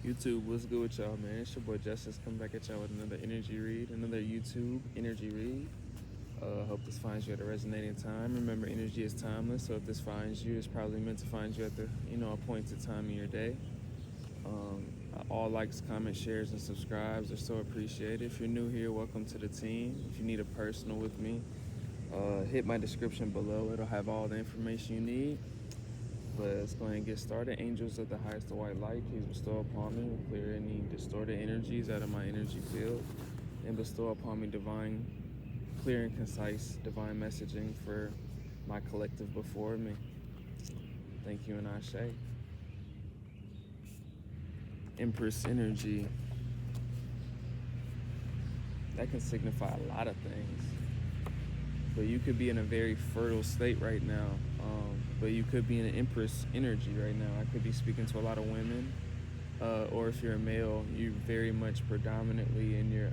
YouTube, what's good with y'all, man? It's your boy Justice coming back at y'all with another energy read, another YouTube energy read. Hope this finds you at a resonating time. Remember, energy is timeless, so if this finds you, it's probably meant to find you at the appointed time in your day. All likes, comments, shares, and subscribes are so appreciated. If you're new here, welcome to the team. If you need a personal with me, hit my description below. It'll have all the information you need. But let's go ahead and get started. Angels of the highest of white light, please bestow upon me, clear any distorted energies out of my energy field, and bestow upon me divine, clear and concise divine messaging for my collective before me. Thank you, and Ashe. Empress energy. That can signify a lot of things. But you could be in a very fertile state right now. But you could be in an empress energy right now. I could be speaking to a lot of women. Or if you're a male, you're very much predominantly in your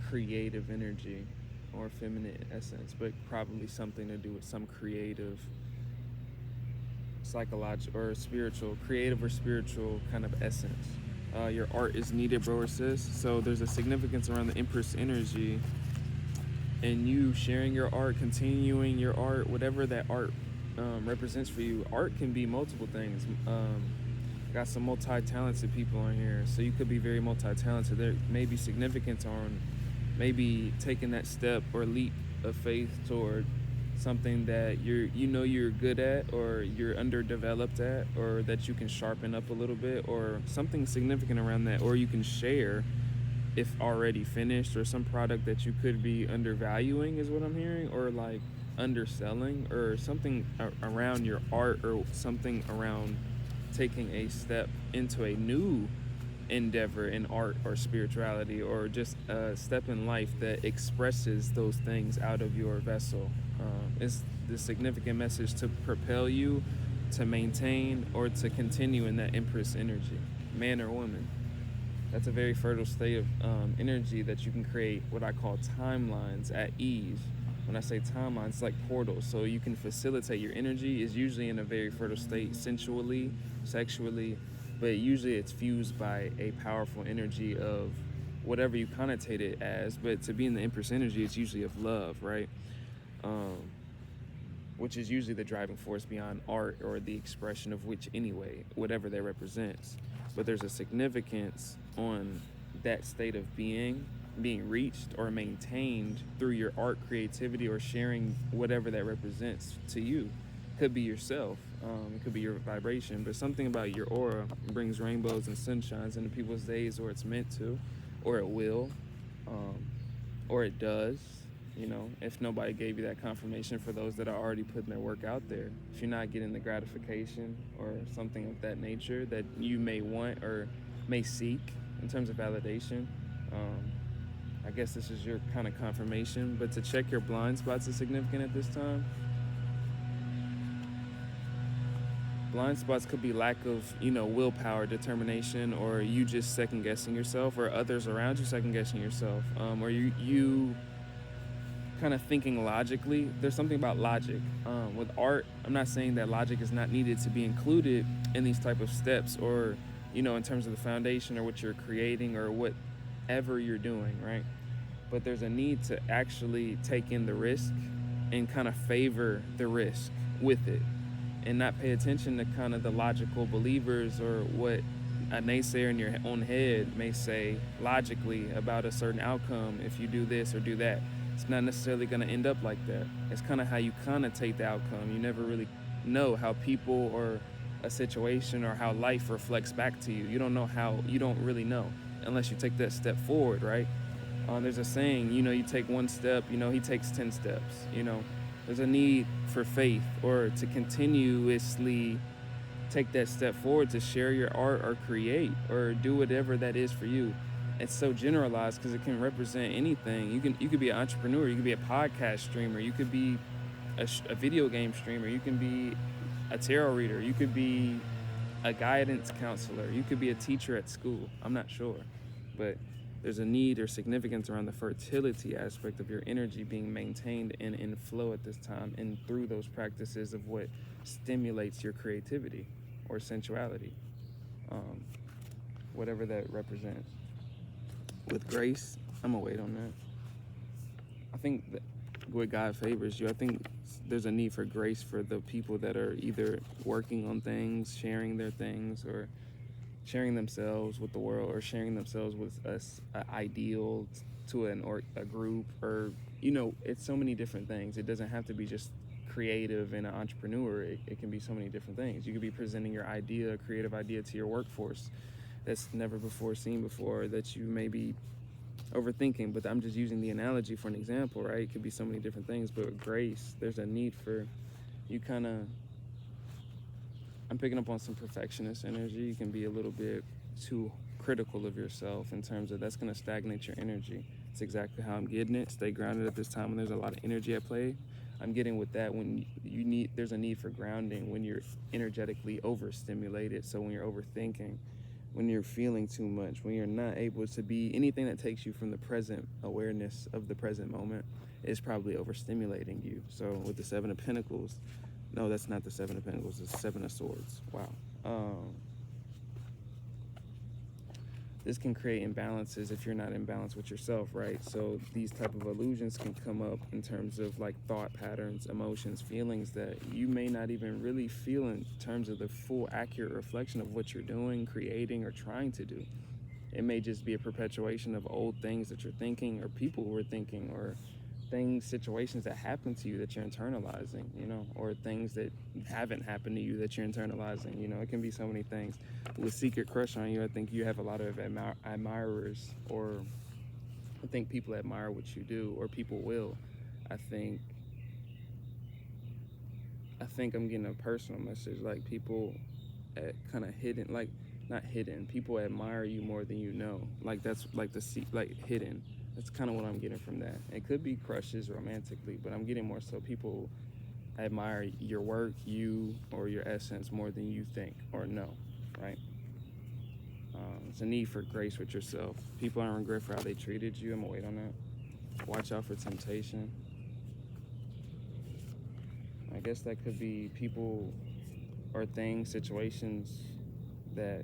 creative energy or feminine essence, but probably something to do with some creative, psychological, or spiritual, creative or spiritual kind of essence. Your art is needed, bro or sis. So there's a significance around the empress energy and you sharing your art, continuing your art, whatever that art represents for you. Art can be multiple things. Got some multi-talented people on here, so you could be very multi-talented. There may be significance on maybe taking that step or leap of faith toward something that you're good at, or you're underdeveloped at, or that you can sharpen up a little bit, or something significant around that, or you can share if already finished, or some product that you could be undervaluing is what I'm hearing, or like underselling, or something around your art, or something around taking a step into a new endeavor in art or spirituality, or just a step in life that expresses those things out of your vessel. It's the significant message to propel you to maintain or to continue in that empress energy, man or woman. That's a very fertile state of energy that you can create what I call timelines at ease. When I say timelines, it's like portals. So you can facilitate your energy is usually in a very fertile state, sensually, sexually, but usually it's fused by a powerful energy of whatever you connotate it as. But to be in the empress energy, it's usually of love, right? Which is usually the driving force beyond art, or the expression of which anyway, whatever that represents. But there's a significance on that state of being reached or maintained through your art creativity, or sharing whatever that represents to you. Could be yourself, it could be your vibration, but something about your aura brings rainbows and sunshines into people's days, or it's meant to, or it will, or it does. If nobody gave you that confirmation, for those that are already putting their work out there, if you're not getting the gratification or something of that nature that you may want or may seek in terms of validation, I guess this is your kind of confirmation. But to check your blind spots is significant at this time. Blind spots could be lack of, willpower, determination, or you just second guessing yourself, or others around you second guessing yourself, or you kind of thinking logically. There's something about logic with art. I'm not saying that logic is not needed to be included in these type of steps, or in terms of the foundation, or what you're creating, or whatever you're doing, right? But there's a need to actually take in the risk and kind of favor the risk with it, and not pay attention to kind of the logical believers, or what a naysayer in your own head may say logically about a certain outcome. If you do this or do that, it's not necessarily going to end up like that. It's kind of how you connotate the outcome. You never really know how people, or a situation, or how life reflects back to you. You don't really know unless you take that step forward, right? There's a saying, you take one step, he takes 10 steps. There's a need for faith, or to continuously take that step forward to share your art, or create, or do whatever that is for you. It's so generalized because it can represent anything. You could be an entrepreneur, you could be a podcast streamer, you could be a video game streamer, you can be a tarot reader, you could be a guidance counselor, you could be a teacher at school. I'm not sure, but there's a need or significance around the fertility aspect of your energy being maintained and in flow at this time, and through those practices of what stimulates your creativity or sensuality. whatever that represents. With grace, I'm gonna wait on that. I think that what God favors you, I think there's a need for grace for the people that are either working on things, sharing their things, or sharing themselves with the world, or sharing themselves with an ideal to a group, or it's so many different things. It doesn't have to be just creative and an entrepreneur. It can be so many different things. You could be presenting your idea, a creative idea, to your workforce that's never before seen before, that you may be overthinking. But I'm just using the analogy for an example, right? It could be so many different things. But with grace, there's a need for you kind of, I'm picking up on some perfectionist energy. You can be a little bit too critical of yourself in terms of that's going to stagnate your energy. It's exactly how I'm getting it. Stay grounded at this time when there's a lot of energy at play. I'm getting with that when there's a need for grounding when you're energetically overstimulated. So when you're overthinking, when you're feeling too much, when you're not able to be anything that takes you from the present awareness of the present moment is probably overstimulating you. So with the Seven of Pentacles, no, that's not the Seven of Pentacles, it's Seven of Swords. Wow. This can create imbalances if you're not in balance with yourself, right? So these type of illusions can come up in terms of like thought patterns, emotions, feelings that you may not even really feel in terms of the full accurate reflection of what you're doing, creating, or trying to do. It may just be a perpetuation of old things that you're thinking, or people were thinking, or things, situations that happen to you that you're internalizing, or things that haven't happened to you that you're internalizing. It can be so many things. With Secret Crush on You, I think you have a lot of admirers, or I think people admire what you do, or people will. I think I'm getting a personal message, like people kind of hidden, like not hidden, people admire you more than you know. Like that's like like hidden. That's kind of what I'm getting from that. It could be crushes romantically, but I'm getting more so people admire your work, you, or your essence more than you think or know, right? It's a need for grace with yourself. People aren't regret for how they treated you. I'm gonna wait on that. Watch out for temptation. I guess that could be people or things, situations that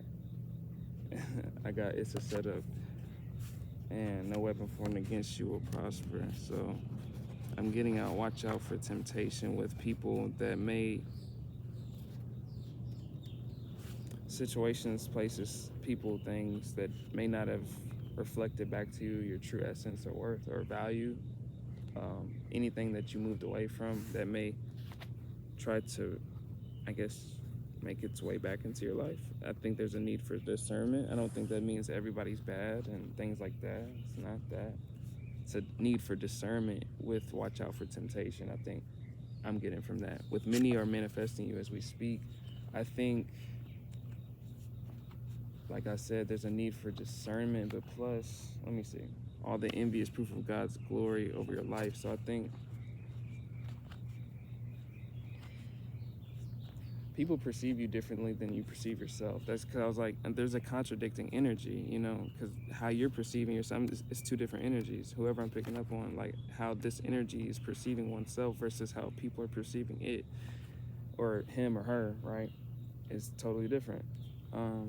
it's a setup, and no weapon formed against you will prosper. So I'm getting out, watch out for temptation with people that may, situations, places, people, things that may not have reflected back to you your true essence or worth or value. Anything that you moved away from that may try to, I guess, make its way back into your life. I think there's a need for discernment. I don't think that means everybody's bad and things like that. It's not that. It's a need for discernment with watch out for temptation. I think I'm getting from that. With many are manifesting you as we speak. I think, like I said, there's a need for discernment, but plus, let me see, all the envy is proof of God's glory over your life. So I think people perceive you differently than you perceive yourself. That's because I was like, and there's a contradicting energy, because how you're perceiving yourself is two different energies. Whoever I'm picking up on, like how this energy is perceiving oneself versus how people are perceiving it, or him or her, right, is totally different.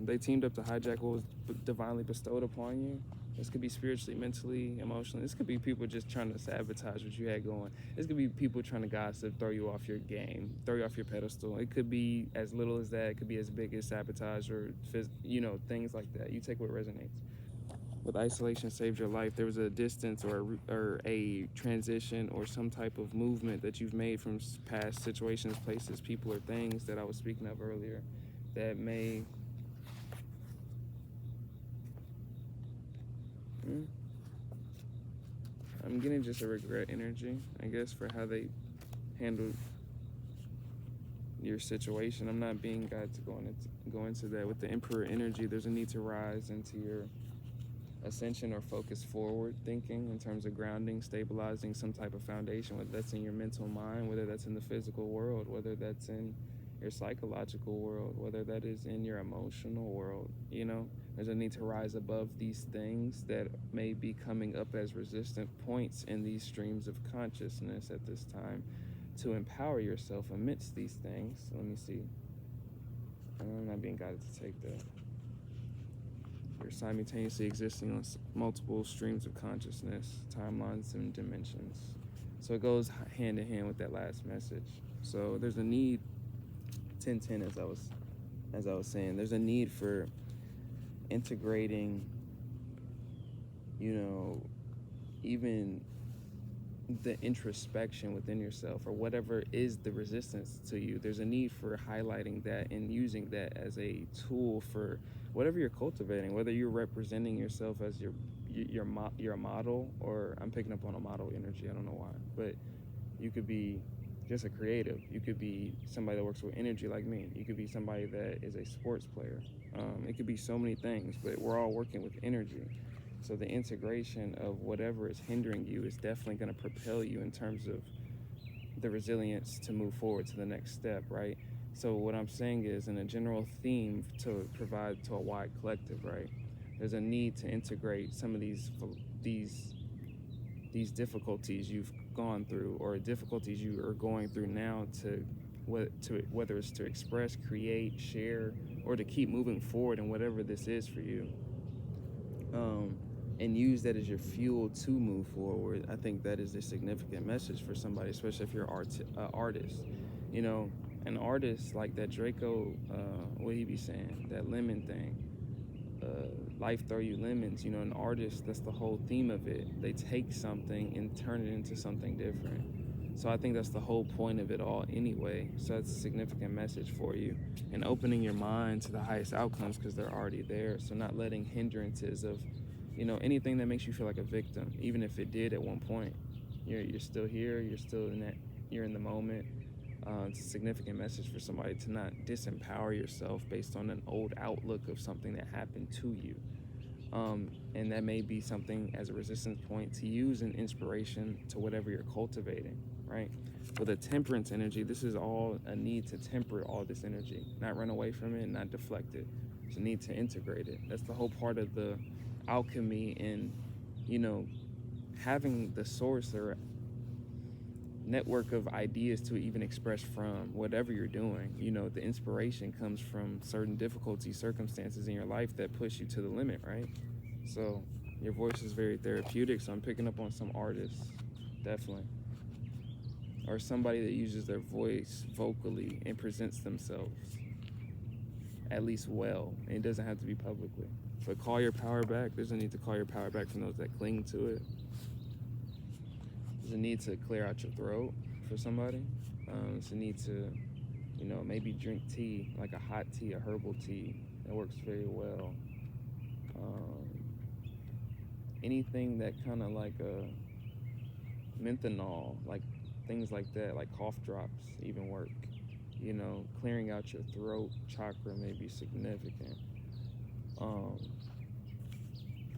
They teamed up to hijack what was divinely bestowed upon you. This could be spiritually, mentally, emotionally. This could be people just trying to sabotage what you had going. This could be people trying to gossip, throw you off your game, throw you off your pedestal. It could be as little as that. It could be as big as sabotage or, things like that. You take what resonates. With isolation saved your life, there was a distance or a transition or some type of movement that you've made from past situations, places, people, or things that I was speaking of earlier that may... I'm getting just a regret energy, I guess, for how they handled your situation. I'm not being God to go into that. With the Emperor energy, there's a need to rise into your ascension or focus forward thinking in terms of grounding, stabilizing some type of foundation, whether that's in your mental mind, whether that's in the physical world, whether that's in your psychological world, whether that is in your emotional world. There's a need to rise above these things that may be coming up as resistant points in these streams of consciousness at this time, to empower yourself amidst these things. Let me see. I'm not being guided to take that. You're simultaneously existing on multiple streams of consciousness, timelines, and dimensions. So it goes hand in hand with that last message. So there's a need, 1010, as I was saying, there's a need for integrating, even the introspection within yourself, or whatever is the resistance to you. There's a need for highlighting that and using that as a tool for whatever you're cultivating, whether you're representing yourself as you're a model, or I'm picking up on a model energy, I don't know why, but you could be just a creative. You could be somebody that works with energy like me. You could be somebody that is a sports player. It could be so many things, but we're all working with energy. So the integration of whatever is hindering you is definitely going to propel you in terms of the resilience to move forward to the next step, right? So what I'm saying is, in a general theme to provide to a wide collective, right? There's a need to integrate some of these difficulties you've gone through, or difficulties you are going through now, whether it's to express, create, share, or to keep moving forward in whatever this is for you. And use that as your fuel to move forward. I think that is a significant message for somebody, especially if you're an artist. An artist like that Draco, what he be saying, that lemon thing, life throw you lemons. An artist, that's the whole theme of it. They take something and turn it into something different. So I think that's the whole point of it all anyway. So that's a significant message for you. And opening your mind to the highest outcomes, because they're already there. So not letting hindrances of, anything that makes you feel like a victim, even if it did at one point. You're still here, you're in the moment. It's a significant message for somebody to not disempower yourself based on an old outlook of something that happened to you. And that may be something as a resistance point to use an inspiration to whatever you're cultivating, right? With a temperance energy, this is all a need to temper all this energy, not run away from it, not deflect it. It's a need to integrate it. That's the whole part of the alchemy, and having the source or network of ideas to even express from whatever you're doing. The inspiration comes from certain difficulties, circumstances in your life that push you to the limit, right? So your voice is very therapeutic, so I'm picking up on some artists, definitely. Or somebody that uses their voice vocally and presents themselves at least well, and it doesn't have to be publicly. But call your power back. There's a need to call your power back from those that cling to it. There's a need to clear out your throat for somebody. It's a need to, maybe drink tea, like a hot tea, a herbal tea. That works very well. Anything that kind of like a menthanol, like things like that, like cough drops even work. Clearing out your throat chakra may be significant.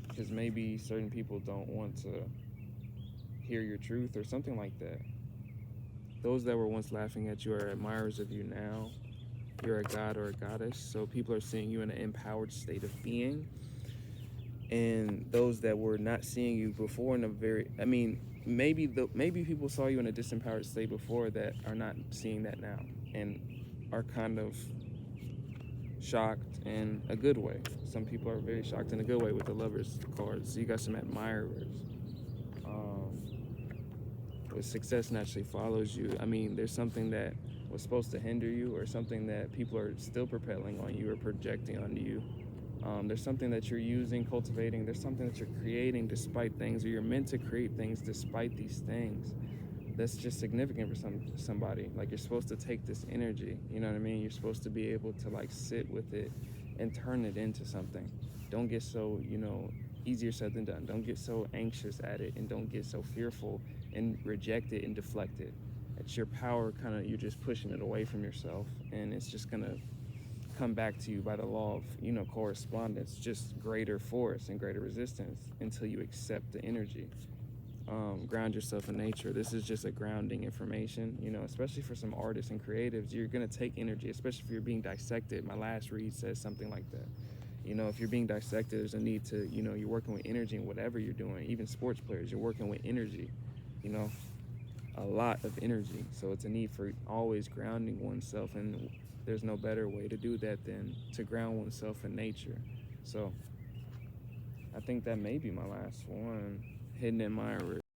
Because maybe certain people don't want to hear your truth or something like that. Those that were once laughing at you are admirers of you now. You're a god or a goddess, so people are seeing you in an empowered state of being. And those that were not seeing you before maybe people saw you in a disempowered state before that are not seeing that now, and are kind of shocked in a good way. Some people are very shocked in a good way with the Lovers cards. So you got some admirers. With success naturally follows you. There's something that was supposed to hinder you, or something that people are still propelling on you or projecting onto you. There's something that you're using, cultivating. There's something that you're creating despite things, or you're meant to create things despite these things. That's just significant for somebody. Like, you're supposed to take this energy, you know what I mean? You're supposed to be able to like sit with it and turn it into something. Don't get so, easier said than done. Don't get so anxious at it, and don't get so fearful and reject it and deflect it. It's your power, you're just pushing it away from yourself, and it's just gonna come back to you by the law of, correspondence, just greater force and greater resistance until you accept the energy. Ground yourself in nature. This is just a grounding information, especially for some artists and creatives. You're gonna take energy, especially if you're being dissected. My last read says something like that. If you're being dissected, there's a need to, you're working with energy in whatever you're doing. Even sports players, you're working with energy, a lot of energy. So it's a need for always grounding oneself, and there's no better way to do that than to ground oneself in nature. So I think that may be my last one. Hidden admirer.